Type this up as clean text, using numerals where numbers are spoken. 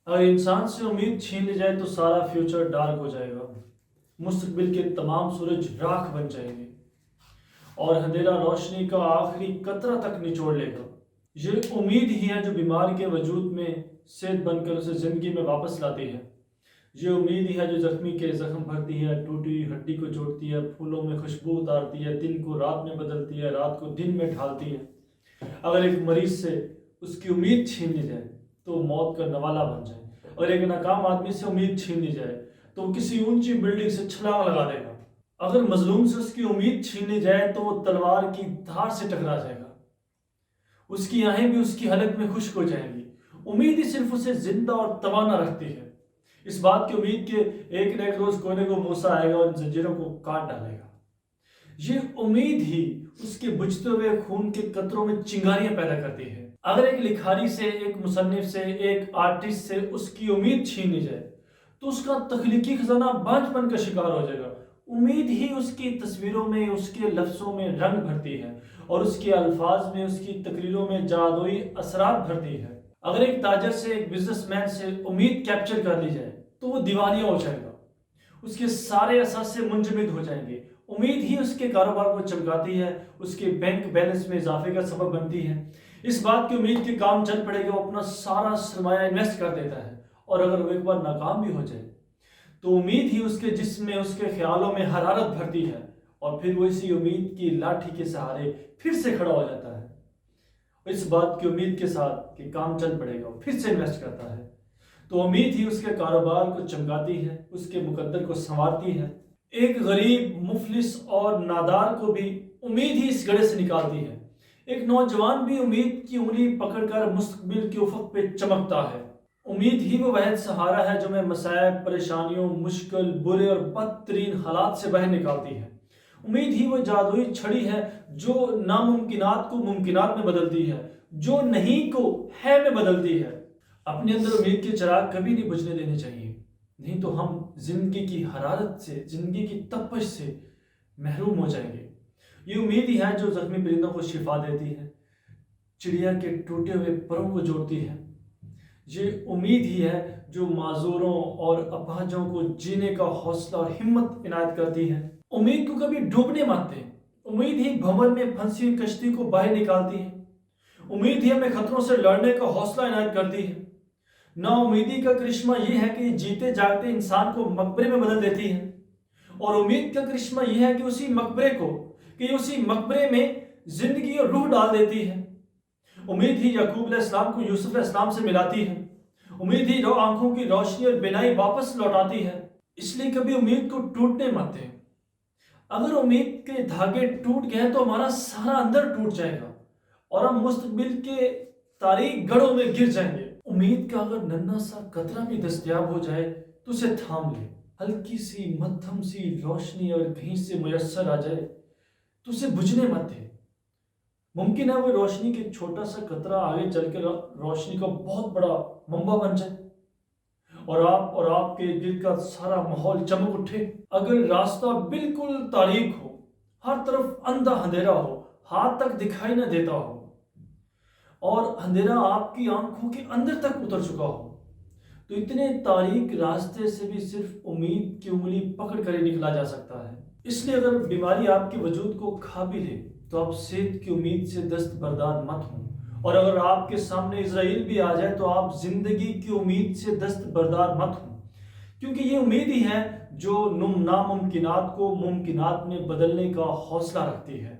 अगर इंसान से उम्मीद छीन ली जाए तो सारा फ्यूचर डार्क हो जाएगा। मुस्तकबिल के तमाम सूरज राख बन जाएंगे और अंधेरा रोशनी का आखिरी कतरा तक निचोड़ लेगा। ये उम्मीद ही है जो बीमार के वजूद में सेहत बनकर उसे ज़िंदगी में वापस लाती है। ये उम्मीद ही है जो जख्मी के जख्म भरती है, टूटी हुई हड्डी को जोड़ती है, फूलों में खुशबू उतारती है, दिन को रात में बदलती है, रात को दिन में ढालती है। अगर एक मरीज से उसकी उम्मीद छीन ली जाए तो मौत का नवाला बन जाए। अगर एक नाकाम आदमी से उम्मीद छीन ली जाए तो वो किसी ऊंची बिल्डिंग से छलांग लगा देगा। अगर मजलूम से उसकी उम्मीद छीन ली जाए तो वो तलवार की धार से टकरा जाएगा। उसकी आहें भी उसकी हलक में खुश्क हो जाएंगी। उम्मीद ही सिर्फ उसे जिंदा और तवाना रखती है, इस बात की उम्मीद के एक न एक रोज कोने को मूसा आएगा और जंजीरों को काट डालेगा। ये उम्मीद ही उसके बुझते हुए खून के कतरों में चिंगारियां पैदा करती है। अगर एक लिखारी से, एक मुसन्निफ से, एक आर्टिस्ट से उसकी उम्मीद छीन ली जाए तो उसका तख्लीकी खजाना बांझपन का शिकार हो जाएगा। उम्मीद ही उसकी तस्वीरों में, उसके लफ्ज़ों में रंग भरती है और उसके अल्फाज में, उसकी तकरीरों में जादुई असरार भरती है। अगर एक ताजर से, एक बिजनेसमैन से उम्मीद कैप्चर कर ली जाए तो वो दीवानिया हो जाएगा। उसके सारे असासे मुंजमद हो जाएंगे। उम्मीद ही उसके कारोबार को चमकाती है, उसके बैंक बैलेंस में इजाफे का सबब बनती है। इस बात की उम्मीद के काम चल पड़ेगा, वो अपना सारा सरमाया इन्वेस्ट कर देता है और अगर वो एक बार नाकाम भी हो जाए तो उम्मीद ही उसके जिस्म में, उसके ख्यालों में हरारत भरती है और फिर वो इसी उम्मीद की लाठी के सहारे फिर से खड़ा हो जाता है। इस बात की उम्मीद के साथ कि काम चल पड़ेगा, वो फिर से इन्वेस्ट करता है। तो उम्मीद ही उसके कारोबार को चमकाती है, उसके मुकद्दर को संवारती है। एक गरीब, मुफलिस और नादार को भी उम्मीद ही इस गड़े से निकालती है। एक नौजवान भी उम्मीद की उंगली पकड़कर मुस्तकबिल के उफक पे चमकता है। उम्मीद ही वो वह सहारा है जो हमें मसाइब, परेशानियों, मुश्किल, बुरे और बदतरीन हालात से बाहर निकालती है। उम्मीद ही वो जादुई छड़ी है जो नामुमकिनात को मुमकिनात में बदलती है, जो नहीं को है में बदलती है। अपने अंदर उम्मीद के चिराग कभी नहीं बुझने देने चाहिए, नहीं तो हम जिंदगी की हरारत से, जिंदगी की तपश से महरूम हो जाएंगे। ये उम्मीद ही है जो जख्मी परिंदों को शिफा देती है, चिड़िया के टूटे हुए परों को जोड़ती है। ये उम्मीद ही है जो माजूरों और अपाहजों को जीने का हौसला और हिम्मत इनायत करती है। उम्मीद को कभी डूबने मत दें। उम्मीद ही भंवर में फंसी हुई कश्ती को बाहर निकालती है। उम्मीद ही हमें खतरों से लड़ने का हौसला इनायत करती है। ना उम्मीदी का करिश्मा ये है कि जीते जागते इंसान को मकबरे में बदल देती है, और उम्मीद का करिश्मा ये है कि उसी मकबरे में जिंदगी और रूह डाल देती है। उम्मीद ही याकूब अलैहिस्सलाम को यूसुफ अलैहिस्सलाम से मिलाती है। उम्मीद ही आंखों की रोशनी और बिनाई वापस लौटाती है। इसलिए कभी उम्मीद को टूटने मत दें। अगर उम्मीद के धागे टूट गए तो हमारा सारा अंदर टूट जाएगा और हम मुस्तकबिल के तारीक गढ़ों में गिर जाएंगे। उम्मीद का अगर नन्हा सा कतरा भी दस्तयाब हो जाए तो उसे थाम ले। हल्की सी, मध्यम सी रोशनी अगर कहीं से मुयस्सर आ जाए तो उसे बुझने मत दे। मुमकिन है वो रोशनी के छोटा सा कतरा आगे चल के रोशनी का बहुत बड़ा मंबा बन जाए और आप और आपके गिर्द का सारा माहौल चमक उठे। अगर रास्ता बिल्कुल तारीक हो, हर तरफ अंधा अंधेरा हो, हाथ तक दिखाई न देता हो और अंधेरा आपकी आंखों के अंदर तक उतर चुका हो, तो इतने तारीक रास्ते से भी सिर्फ उम्मीद की उंगली पकड़ कर ही निकला जा सकता है। इसलिए अगर बीमारी आपके वजूद को खा भी ले तो आप सेहत की उम्मीद से दस्तबरदार मत हों, और अगर आपके सामने इजराइल भी आ जाए तो आप जिंदगी की उम्मीद से दस्तबरदार मत हों, क्योंकि ये उम्मीद ही है जो नामुमकिनात को मुमकिनात में बदलने का हौसला रखती है।